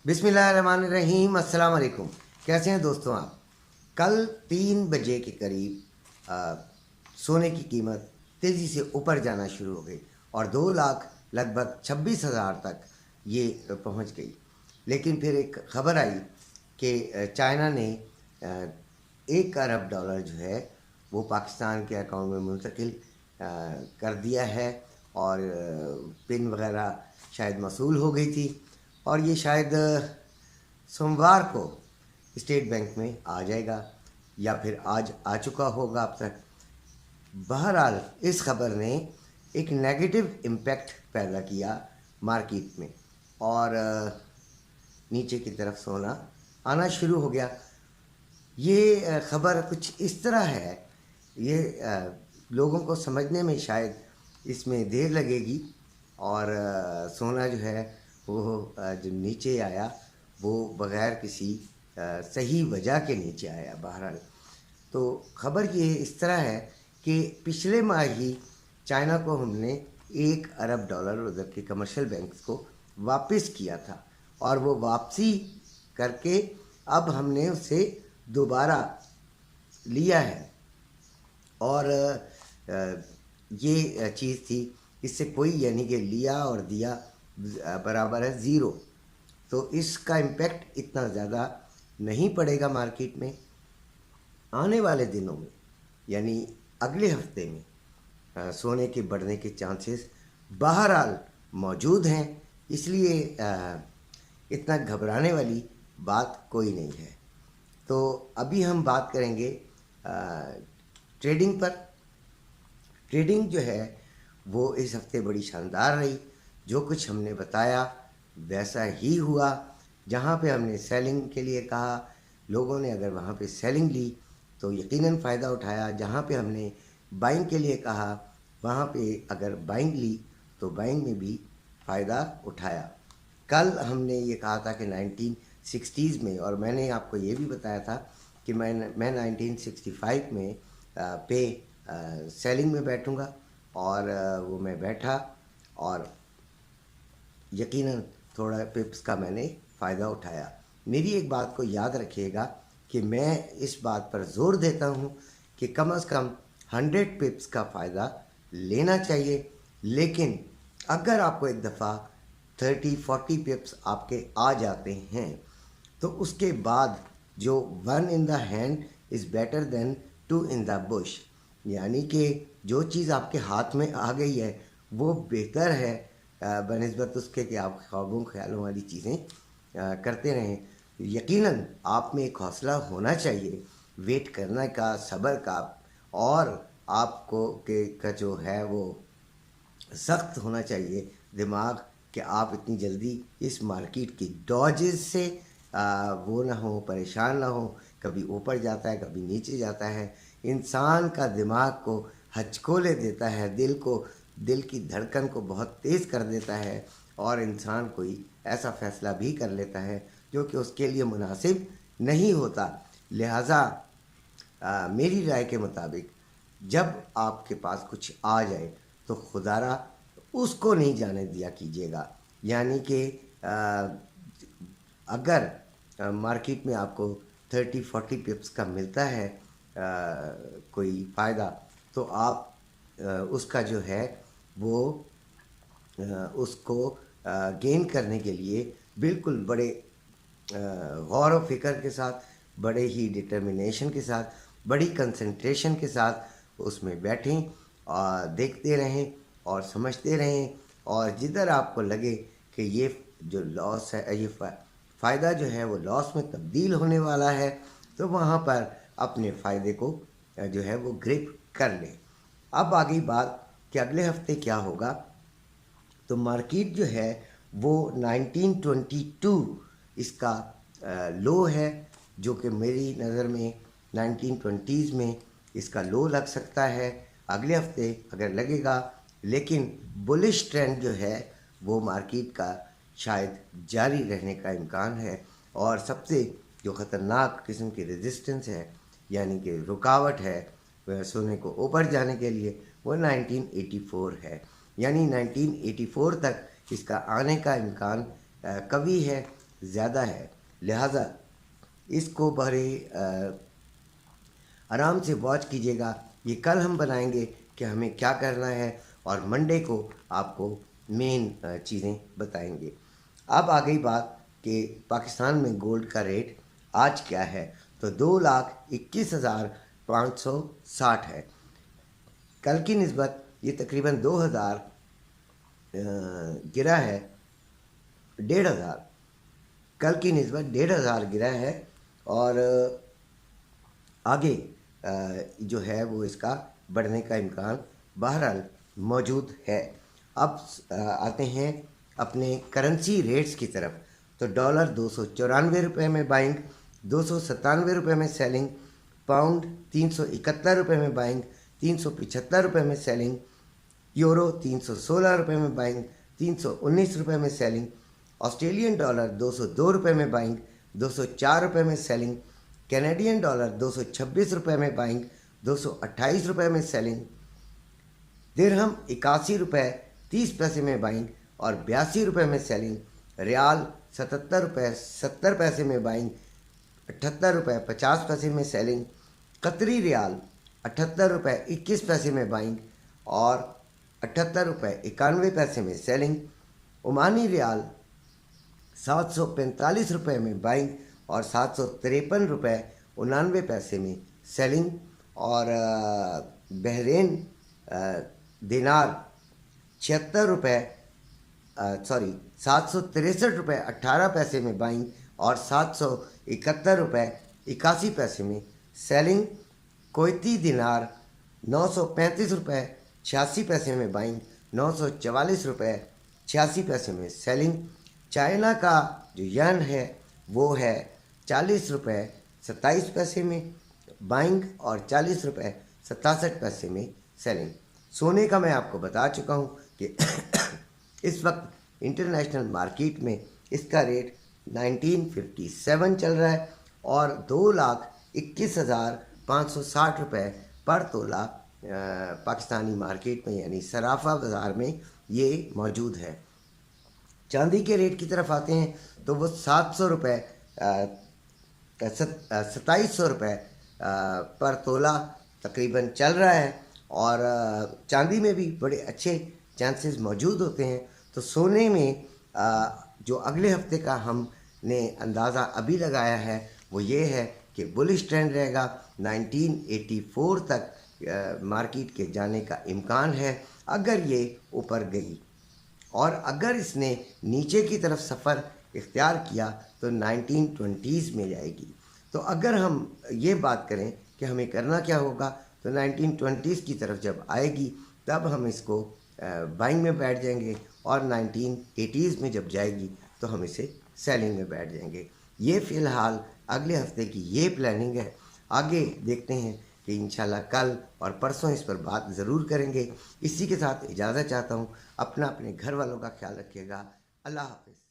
बिस्मिल्लाहिर्रहमानिर्रहीम, अस्सलाम वालेकुम। कैसे हैं दोस्तों आप? कल 3 बजे के करीब सोने की कीमत तेज़ी से ऊपर जाना शुरू हो गई और 2 लाख लगभग 26,000 तक ये पहुंच गई। लेकिन फिर एक ख़बर आई कि चाइना ने 1 अरब डॉलर जो है वो पाकिस्तान के अकाउंट में मुंतकिल कर दिया है और पिन वगैरह शायद मसूल हो गई थी और ये शायद सोमवार को स्टेट बैंक में आ जाएगा या फिर आज आ चुका होगा अब तक। बहरहाल इस खबर ने एक नेगेटिव इम्पैक्ट पैदा किया मार्केट में और नीचे की तरफ सोना आना शुरू हो गया। ये खबर कुछ इस तरह है, ये लोगों को समझने में शायद इसमें देर लगेगी और सोना जो है वो जो नीचे आया वो बग़ैर किसी सही वजह के नीचे आया। बहरहाल तो ख़बर ये इस तरह है कि पिछले माह ही चाइना को हमने 1 अरब डॉलर उधर के कमर्शियल बैंक्स को वापस किया था और वो वापसी करके अब हमने उसे दोबारा लिया है और ये चीज़ थी, इससे कोई यानी कि लिया और दिया बराबर है ज़ीरो। तो इसका इम्पेक्ट इतना ज़्यादा नहीं पड़ेगा मार्केट में। आने वाले दिनों में यानी अगले हफ्ते में सोने के बढ़ने के चांसेस बहरहाल मौजूद हैं, इसलिए इतना घबराने वाली बात कोई नहीं है। तो अभी हम बात करेंगे ट्रेडिंग पर। ट्रेडिंग जो है वो इस हफ्ते बड़ी शानदार रही। जो कुछ हमने बताया वैसा ही हुआ। जहाँ पे हमने सेलिंग के लिए कहा, लोगों ने अगर वहाँ पे सेलिंग ली तो यकीनन फ़ायदा उठाया। जहाँ पे हमने बाइंग के लिए कहा वहाँ पे अगर बाइंग ली तो बाइंग में भी फ़ायदा उठाया। कल हमने ये कहा था कि 1960s में, और मैंने आपको ये भी बताया था कि मैं 1965 में पे सेलिंग में बैठूंगा और वो मैं बैठा और यकीनन थोड़ा पिप्स का मैंने फ़ायदा उठाया। मेरी एक बात को याद रखिएगा कि मैं इस बात पर ज़ोर देता हूँ कि कम से कम 100 पिप्स का फ़ायदा लेना चाहिए। लेकिन अगर आपको एक दफ़ा 30-40 पिप्स आपके आ जाते हैं तो उसके बाद जो 1 in the hand is better than 2 in the Bush, यानी कि जो चीज़ आपके हाथ में आ गई है वो बेहतर है बनिस्बत उसके कि आप ख्वाबों ख्यालों वाली चीज़ें करते रहें। यकीनन आप में एक हौसला होना चाहिए वेट करने का, सब्र का, और आपको का जो है वो सख्त होना चाहिए दिमाग कि आप इतनी जल्दी इस मार्केट की डॉजेस से वो ना हो, परेशान ना हो। कभी ऊपर जाता है, कभी नीचे जाता है। इंसान का दिमाग को हचकोले देता है, दिल की धड़कन को बहुत तेज़ कर देता है और इंसान कोई ऐसा फ़ैसला भी कर लेता है जो कि उसके लिए मुनासिब नहीं होता। लिहाजा मेरी राय के मुताबिक जब आपके पास कुछ आ जाए तो खुदारा उसको नहीं जाने दिया कीजिएगा। यानी कि अगर मार्केट में आपको 30-40 पिप्स का मिलता है कोई फ़ायदा, तो आप उसका जो है वो उसको गेन करने के लिए बिल्कुल बड़े गौर व फिक्र के साथ, बड़े ही डिटर्मिनेशन के साथ, बड़ी कंसंट्रेशन के साथ उसमें बैठें और देखते रहें और समझते रहें। और जिधर आपको लगे कि ये जो लॉस है, ये फ़ायदा जो है वो लॉस में तब्दील होने वाला है, तो वहाँ पर अपने फ़ायदे को जो है वो ग्रिप कर लें। अब आ गई बात कि अगले हफ्ते क्या होगा। तो मार्केट जो है वो 1922 इसका लो है, जो कि मेरी नज़र में 1920s में इसका लो लग सकता है अगले हफ्ते अगर लगेगा। लेकिन बुलिश ट्रेंड जो है वो मार्केट का शायद जारी रहने का इम्कान है और सबसे जो ख़तरनाक किस्म की रेजिस्टेंस है यानी कि रुकावट है सोने को ऊपर जाने के लिए, वो 1984 है। यानी 1984 तक इसका आने का इम्कान कभी है ज़्यादा है, लिहाजा इसको बड़े आराम से वॉच कीजिएगा। ये कल हम बनाएंगे कि हमें क्या करना है और मंडे को आपको मेन चीज़ें बताएंगे। अब आ गई बात कि पाकिस्तान में गोल्ड का रेट आज क्या है, तो 2,21,560 है। कल की निस्बत ये तकरीबन 2,000 गिरा है, 1,500 कल की निस्बत 1,500 गिरा है। और आगे जो है वो इसका बढ़ने का इम्कान बहरहाल मौजूद है। अब आते हैं अपने करेंसी रेट्स की तरफ। तो डॉलर 294 रुपये में बाइंग, 297 रुपये में सेलिंग, पाउंड 371 रुपये में बाइंग, 375 रुपये में सेलिंग, यूरो 316 रुपये में बाइंग, 319 रुपये में सेलिंग, ऑस्ट्रेलियन डॉलर 202 रुपये में बाइंग, 204 रुपये में सेलिंग, कैनेडियन डॉलर 226 रुपये में बाइंग, 228 रुपये में सेलिंग, दिरहम 81 रुपये 30 पैसे में बाइंग और 82 रुपये में सेलिंग, रियाल 77 रुपये 70 पैसे में बाइंग, 78 रुपये 50 पैसे में सेलिंग, कतरी रियाल 78 रुपये 21 पैसे में बाइंग और 78 रुपये 91 पैसे में सेलिंग, ओमानी रियाल 745 रुपये में बाइंग और 753 रुपये 99 पैसे में सेलिंग, और बहरीन दिनार 76 रुपये 763 रुपये 18 पैसे में बाइंग और 771 रुपये 81 पैसे में सेलिंग, कुवैती दिनार 935 रुपये 86 पैसे में बाइंग, 944 रुपये 86 पैसे में सेलिंग। चाइना का जो यन है वो है 40 रुपये 27 पैसे में बाइंग और 40 रुपये 67 पैसे में सेलिंग। सोने का मैं आपको बता चुका हूँ कि इस वक्त इंटरनेशनल मार्केट में इसका रेट 1957 चल रहा है और 2,21,560 रुपये पर तोला पाकिस्तानी मार्केट में यानी सराफा बाज़ार में ये मौजूद है। चांदी के रेट की तरफ आते हैं तो वो 700 रुपये 2700 रुपये पर तोला तकरीबन चल रहा है और चांदी में भी बड़े अच्छे चांसेस मौजूद होते हैं। तो सोने में जो अगले हफ्ते का हमने अंदाज़ा अभी लगाया है वो ये है कि बुलिश ट्रेंड रहेगा, 1984 तक मार्केट के जाने का इम्कान है अगर ये ऊपर गई, और अगर इसने नीचे की तरफ सफ़र इख्तियार किया तो 1920s में जाएगी। तो अगर हम ये बात करें कि हमें करना क्या होगा, तो 1920s की तरफ जब आएगी तब हम इसको बाइंग में बैठ जाएंगे और 1980s में जब जाएगी तो हम इसे सेलिंग में बैठ जाएंगे। ये फ़िलहाल अगले हफ्ते की ये प्लानिंग है। आगे देखते हैं कि इंशाल्लाह कल और परसों इस पर बात ज़रूर करेंगे। इसी के साथ इजाज़त चाहता हूँ। अपने घर वालों का ख्याल रखिएगा। अल्लाह हाफ़िज़।